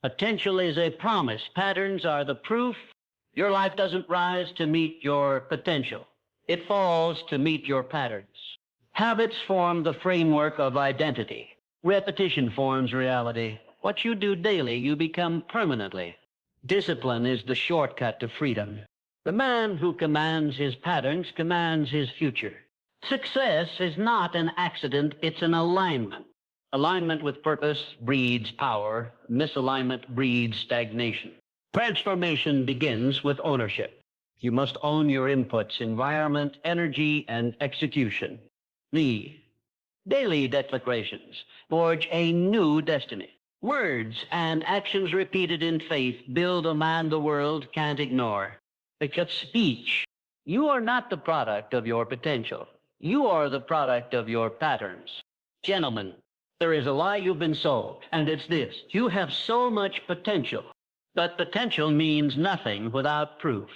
Potential is a promise. Patterns are the proof. Your life doesn't rise to meet your potential. It falls to meet your patterns. Habits form the framework of identity. Repetition forms reality. What you do daily, you become permanently. Discipline is the shortcut to freedom. The man who commands his patterns commands his future. Success is not an accident, it's an alignment. Alignment with purpose breeds power. Misalignment breeds stagnation. Transformation begins with ownership. You must own your inputs, environment, energy, and execution. The daily declarations forge a new destiny. Words and actions repeated in faith build a man the world can't ignore. Because speech, you are not the product of your potential. You are the product of your patterns. Gentlemen, there is a lie you've been sold, and it's this. You have so much potential, but potential means nothing without proof.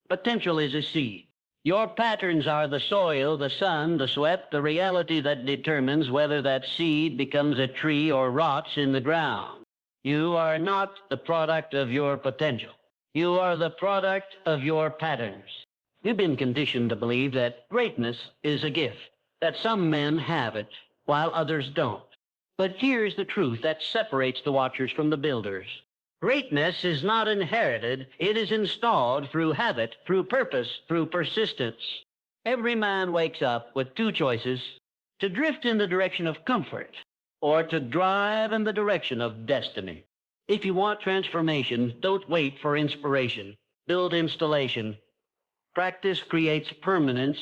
Potential is a seed. Your patterns are the soil, the sun, the sweat, the reality that determines whether that seed becomes a tree or rots in the ground. You are not the product of your potential. You are the product of your patterns. You've been conditioned to believe that greatness is a gift, that some men have it while others don't. But here's the truth that separates the watchers from the builders. Greatness is not inherited, it is installed through habit, through purpose, through persistence. Every man wakes up with two choices: to drift in the direction of comfort or to drive in the direction of destiny. If you want transformation, don't wait for inspiration. Build installation. Practice creates permanence.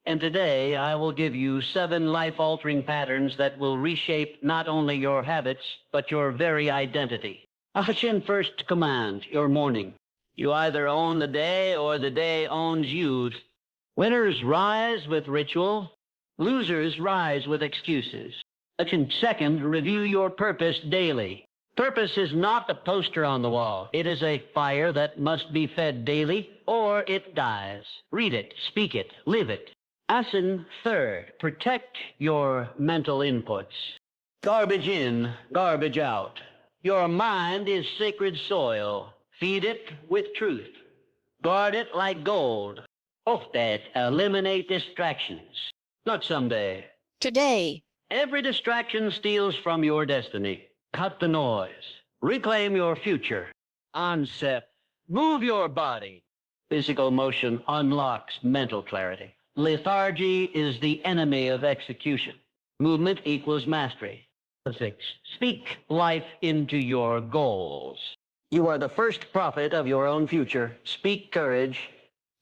And today I will give you 7 life-altering patterns that will reshape not only your habits, but your very identity. Action first command, your morning. You either own the day or the day owns you. Winners rise with ritual. Losers rise with excuses. Action second, review your purpose daily. Purpose is not a poster on the wall. It is a fire that must be fed daily or it dies. Read it, speak it, live it. Action third, protect your mental inputs. Garbage in, garbage out. Your mind is sacred soil. Feed it with truth. Guard it like gold. Off that, eliminate distractions. Not someday. Today. Every distraction steals from your destiny. Cut the noise. Reclaim your future. Onset. Move your body. Physical motion unlocks mental clarity. Lethargy is the enemy of execution. Movement equals mastery. 6. Speak life into your goals. You are the first prophet of your own future. Speak courage.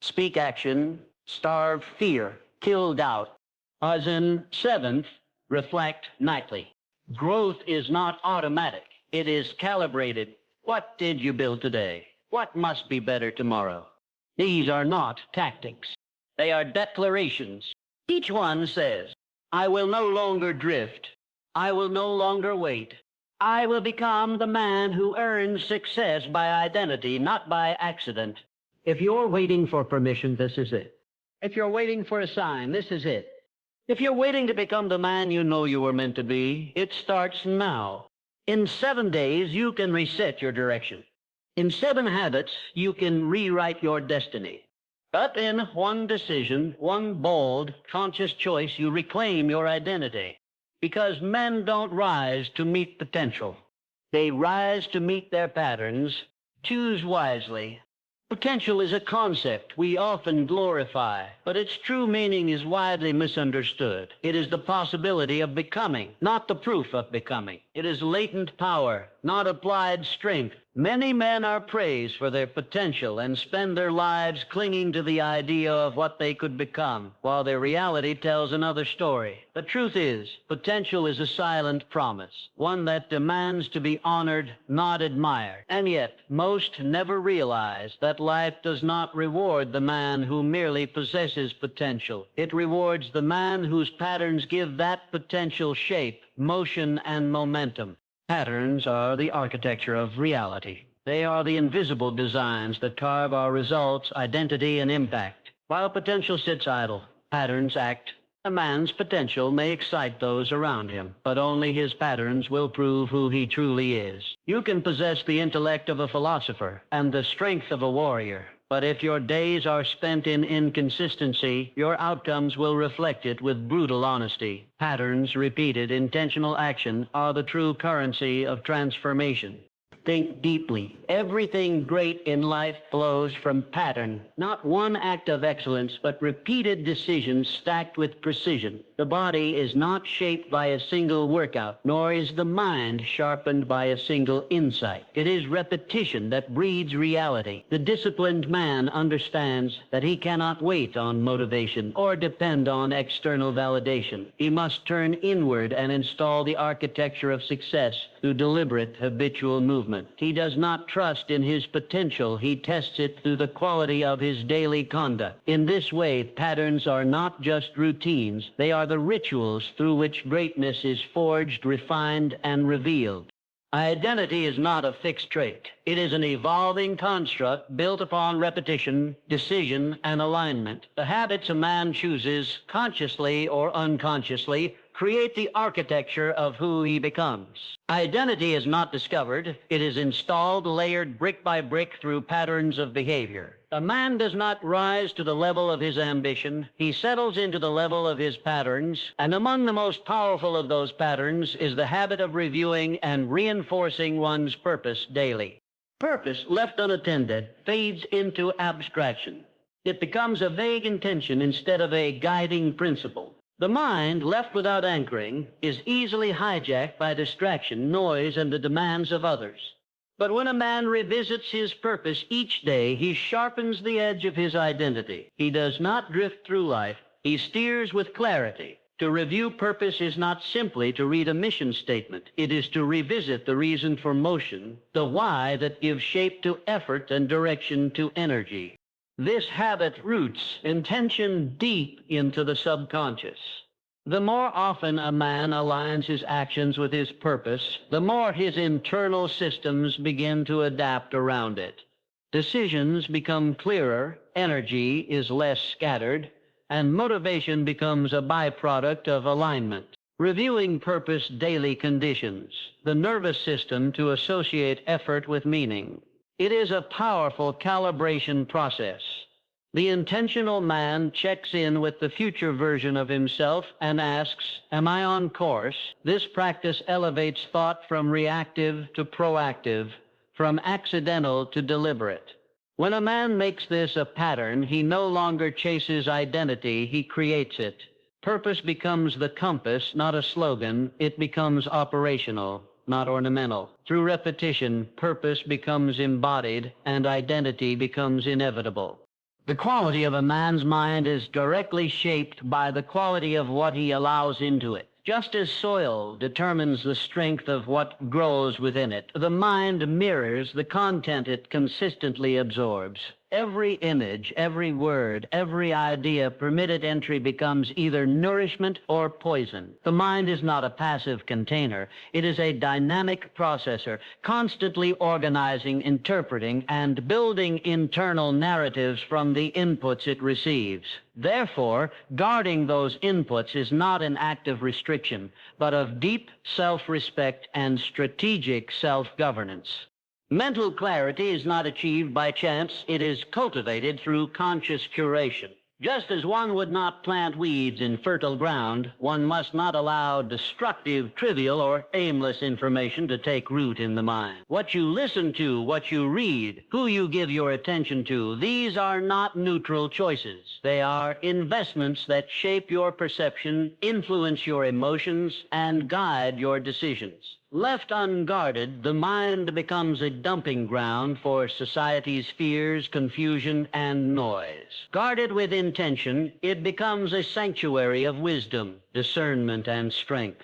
Speak action. Starve fear. Kill doubt. As in 7th, reflect nightly. Growth is not automatic. It is calibrated. What did you build today? What must be better tomorrow? These are not tactics. They are declarations. Each one says, I will no longer drift. I will no longer wait. I will become the man who earns success by identity, not by accident. If you're waiting for permission, this is it. If you're waiting for a sign, this is it. If you're waiting to become the man you know you were meant to be, it starts now. In 7 days, you can reset your direction. In 7 habits, you can rewrite your destiny. But in one decision, one bold, conscious choice, you reclaim your identity. Because men don't rise to meet potential. They rise to meet their patterns. Choose wisely. Potential is a concept we often glorify, but its true meaning is widely misunderstood. It is the possibility of becoming, not the proof of becoming. It is latent power, not applied strength. Many men are praised for their potential and spend their lives clinging to the idea of what they could become, while their reality tells another story. The truth is, potential is a silent promise, one that demands to be honored, not admired. And yet, most never realize that life does not reward the man who merely possesses potential. It rewards the man whose patterns give that potential shape, motion, and momentum. Patterns are the architecture of reality. They are the invisible designs that carve our results, identity, and impact. While potential sits idle, patterns act. A man's potential may excite those around him, but only his patterns will prove who he truly is. You can possess the intellect of a philosopher and the strength of a warrior, but if your days are spent in inconsistency, your outcomes will reflect it with brutal honesty. Patterns, repeated, intentional action are the true currency of transformation. Think deeply. Everything great in life flows from pattern. Not one act of excellence, but repeated decisions stacked with precision. The body is not shaped by a single workout, nor is the mind sharpened by a single insight. It is repetition that breeds reality. The disciplined man understands that he cannot wait on motivation or depend on external validation. He must turn inward and install the architecture of success through deliberate habitual movement. He does not trust in his potential. He tests it through the quality of his daily conduct. In this way, patterns are not just routines. They are the rituals through which greatness is forged, refined, and revealed. Identity is not a fixed trait. It is an evolving construct built upon repetition, decision, and alignment. The habits a man chooses, consciously or unconsciously, create the architecture of who he becomes. Identity is not discovered. It is installed, layered brick by brick through patterns of behavior. A man does not rise to the level of his ambition. He settles into the level of his patterns, and among the most powerful of those patterns is the habit of reviewing and reinforcing one's purpose daily. Purpose, left unattended, fades into abstraction. It becomes a vague intention instead of a guiding principle. The mind, left without anchoring, is easily hijacked by distraction, noise, and the demands of others. But when a man revisits his purpose each day, he sharpens the edge of his identity. He does not drift through life. He steers with clarity. To review purpose is not simply to read a mission statement. It is to revisit the reason for motion, the why that gives shape to effort and direction to energy. This habit roots intention deep into the subconscious. The more often a man aligns his actions with his purpose, the more his internal systems begin to adapt around it. Decisions become clearer, energy is less scattered, and motivation becomes a byproduct of alignment. Reviewing purpose daily conditions the nervous system to associate effort with meaning. It is a powerful calibration process. The intentional man checks in with the future version of himself and asks, "Am I on course?" This practice elevates thought from reactive to proactive, from accidental to deliberate. When a man makes this a pattern, he no longer chases identity, he creates it. Purpose becomes the compass, not a slogan. It becomes operational, not ornamental. Through repetition, purpose becomes embodied and identity becomes inevitable. The quality of a man's mind is directly shaped by the quality of what he allows into it. Just as soil determines the strength of what grows within it, the mind mirrors the content it consistently absorbs. Every image, every word, every idea permitted entry becomes either nourishment or poison. The mind is not a passive container. It is a dynamic processor, constantly organizing, interpreting, and building internal narratives from the inputs it receives. Therefore, guarding those inputs is not an act of restriction, but of deep self-respect and strategic self-governance. Mental clarity is not achieved by chance. It is cultivated through conscious curation. Just as one would not plant weeds in fertile ground, one must not allow destructive, trivial, or aimless information to take root in the mind. What you listen to, what you read, who you give your attention to, these are not neutral choices. They are investments that shape your perception, influence your emotions, and guide your decisions. Left unguarded, the mind becomes a dumping ground for society's fears, confusion, and noise. Guarded with intention, it becomes a sanctuary of wisdom, discernment, and strength.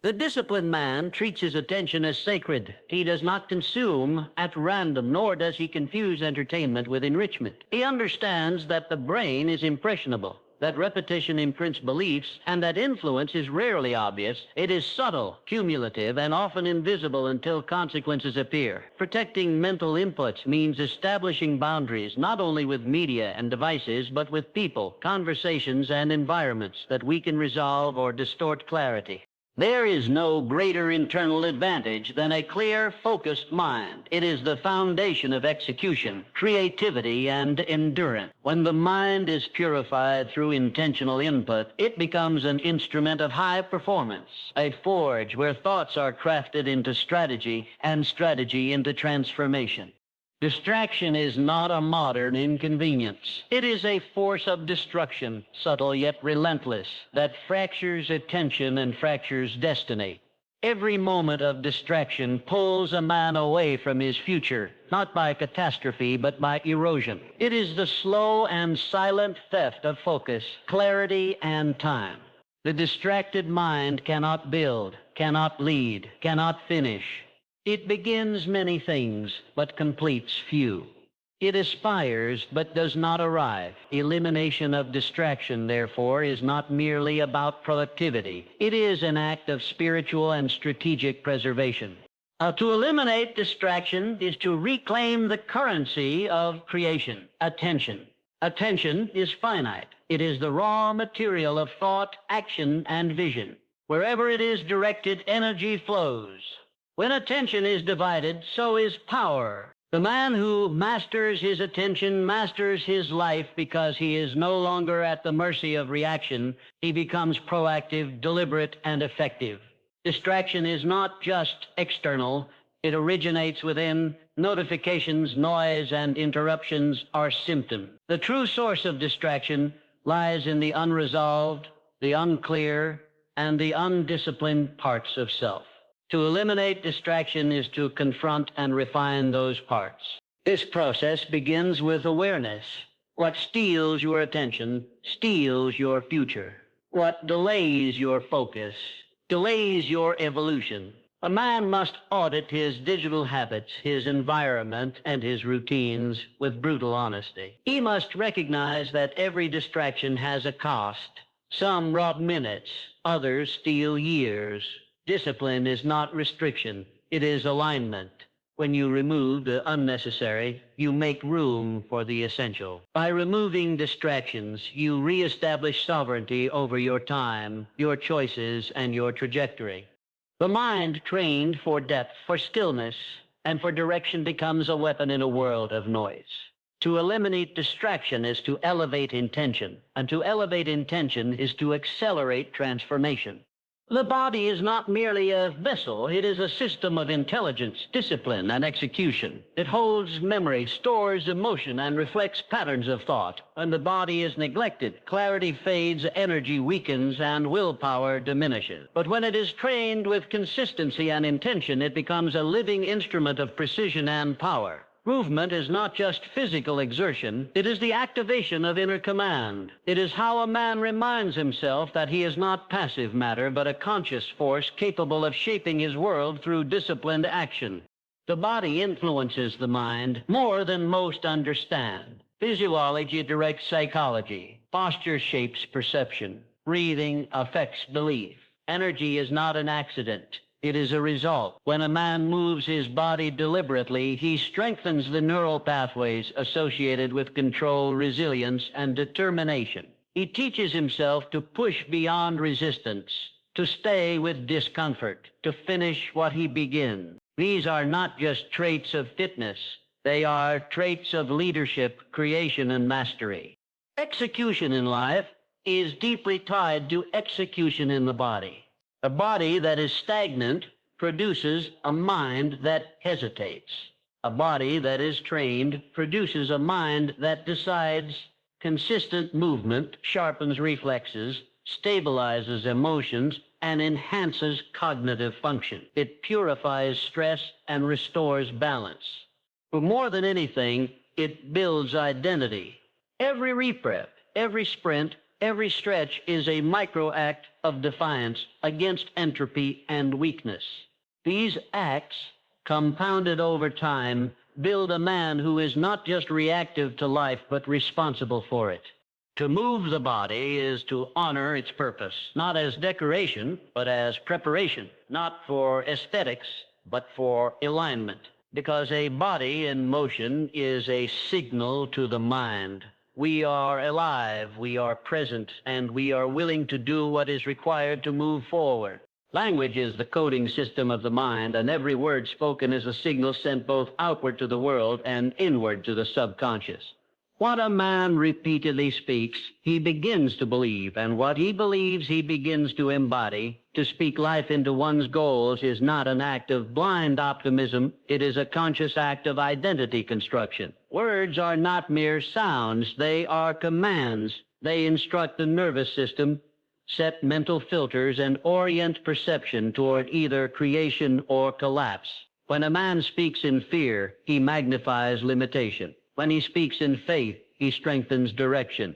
The disciplined man treats his attention as sacred. He does not consume at random, nor does he confuse entertainment with enrichment. He understands that the brain is impressionable. that repetition imprints beliefs, and that influence is rarely obvious. It is subtle, cumulative, and often invisible until consequences appear. Protecting mental inputs means establishing boundaries not only with media and devices, but with people, conversations, and environments that we can resolve or distort clarity. There is no greater internal advantage than a clear, focused mind. It is the foundation of execution, creativity, and endurance. When the mind is purified through intentional input, it becomes an instrument of high performance, a forge where thoughts are crafted into strategy and strategy into transformation. Distraction is not a modern inconvenience. It is a force of destruction, subtle yet relentless, that fractures attention and fractures destiny. Every moment of distraction pulls a man away from his future, not by catastrophe, but by erosion. It is the slow and silent theft of focus, clarity, and time. The distracted mind cannot build, cannot lead, cannot finish. It begins many things, but completes few. It aspires, but does not arrive. Elimination of distraction, therefore, is not merely about productivity. It is an act of spiritual and strategic preservation. To eliminate distraction is to reclaim the currency of creation, attention. Attention is finite. It is the raw material of thought, action, and vision. Wherever it is directed, energy flows. When attention is divided, so is power. The man who masters his attention masters his life because he is no longer at the mercy of reaction. He becomes proactive, deliberate, and effective. Distraction is not just external. It originates within. Notifications, noise, and interruptions are symptoms. The true source of distraction lies in the unresolved, the unclear, and the undisciplined parts of self. To eliminate distraction is to confront and refine those parts. This process begins with awareness. What steals your attention steals your future. What delays your focus delays your evolution. A man must audit his digital habits, his environment, and his routines with brutal honesty. He must recognize that every distraction has a cost. Some rob minutes, others steal years. Discipline is not restriction, it is alignment. When you remove the unnecessary, you make room for the essential. By removing distractions, you reestablish sovereignty over your time, your choices, and your trajectory. The mind trained for depth, for stillness, and for direction becomes a weapon in a world of noise. To eliminate distraction is to elevate intention, and to elevate intention is to accelerate transformation. The body is not merely a vessel, it is a system of intelligence, discipline, and execution. It holds memory, stores emotion, and reflects patterns of thought. When the body is neglected, clarity fades, energy weakens, and willpower diminishes. But when it is trained with consistency and intention, it becomes a living instrument of precision and power. Movement is not just physical exertion, it is the activation of inner command. It is how a man reminds himself that he is not passive matter, but a conscious force capable of shaping his world through disciplined action. The body influences the mind more than most understand. Physiology directs psychology. Posture shapes perception. Breathing affects belief. Energy is not an accident. It is a result. When a man moves his body deliberately, he strengthens the neural pathways associated with control, resilience, and determination. He teaches himself to push beyond resistance, to stay with discomfort, to finish what he begins. These are not just traits of fitness. They are traits of leadership, creation, and mastery. Execution in life is deeply tied to execution in the body. A body that is stagnant produces a mind that hesitates. A body that is trained produces a mind that decides. Consistent movement sharpens reflexes, stabilizes emotions, and enhances cognitive function. It purifies stress and restores balance. But more than anything, it builds identity. Every rep, every sprint, every stretch is a micro-act of defiance against entropy and weakness. These acts, compounded over time, build a man who is not just reactive to life, but responsible for it. To move the body is to honor its purpose, not as decoration, but as preparation, not for aesthetics, but for alignment. Because a body in motion is a signal to the mind. We are alive, we are present, and we are willing to do what is required to move forward. Language is the coding system of the mind, and every word spoken is a signal sent both outward to the world and inward to the subconscious. What a man repeatedly speaks, he begins to believe, and what he believes, he begins to embody. To speak life into one's goals is not an act of blind optimism, it is a conscious act of identity construction. Words are not mere sounds, they are commands. They instruct the nervous system, set mental filters, and orient perception toward either creation or collapse. When a man speaks in fear, he magnifies limitation. When he speaks in faith, he strengthens direction.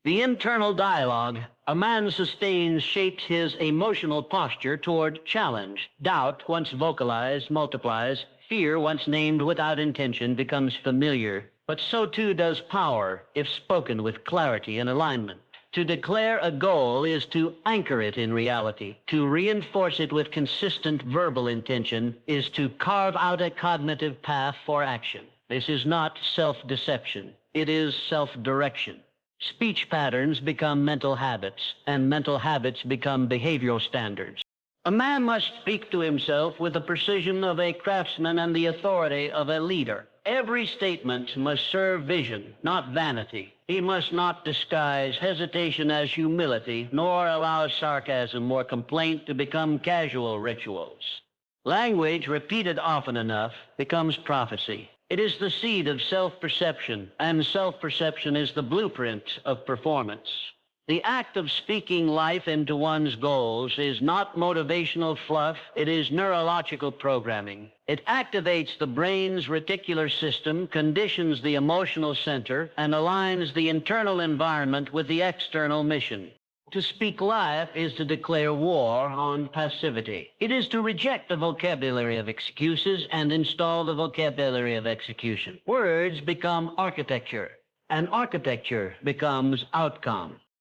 The internal dialogue a man sustains shapes his emotional posture toward challenge. Doubt, once vocalized, multiplies. Fear, once named without intention, becomes familiar. But so too does power, if spoken with clarity and alignment. To declare a goal is to anchor it in reality. To reinforce it with consistent verbal intention is to carve out a cognitive path for action. This is not self-deception. It is self-direction. Speech patterns become mental habits, and mental habits become behavioral standards. A man must speak to himself with the precision of a craftsman and the authority of a leader. Every statement must serve vision, not vanity. He must not disguise hesitation as humility, nor allow sarcasm or complaint to become casual rituals. Language, repeated often enough, becomes prophecy. It is the seed of self-perception, and self-perception is the blueprint of performance. The act of speaking life into one's goals is not motivational fluff, it is neurological programming. It activates the brain's reticular system, conditions the emotional center, and aligns the internal environment with the external mission. To speak life is to declare war on passivity. It is to reject the vocabulary of excuses and install the vocabulary of execution. Words become architecture, and architecture becomes outcome.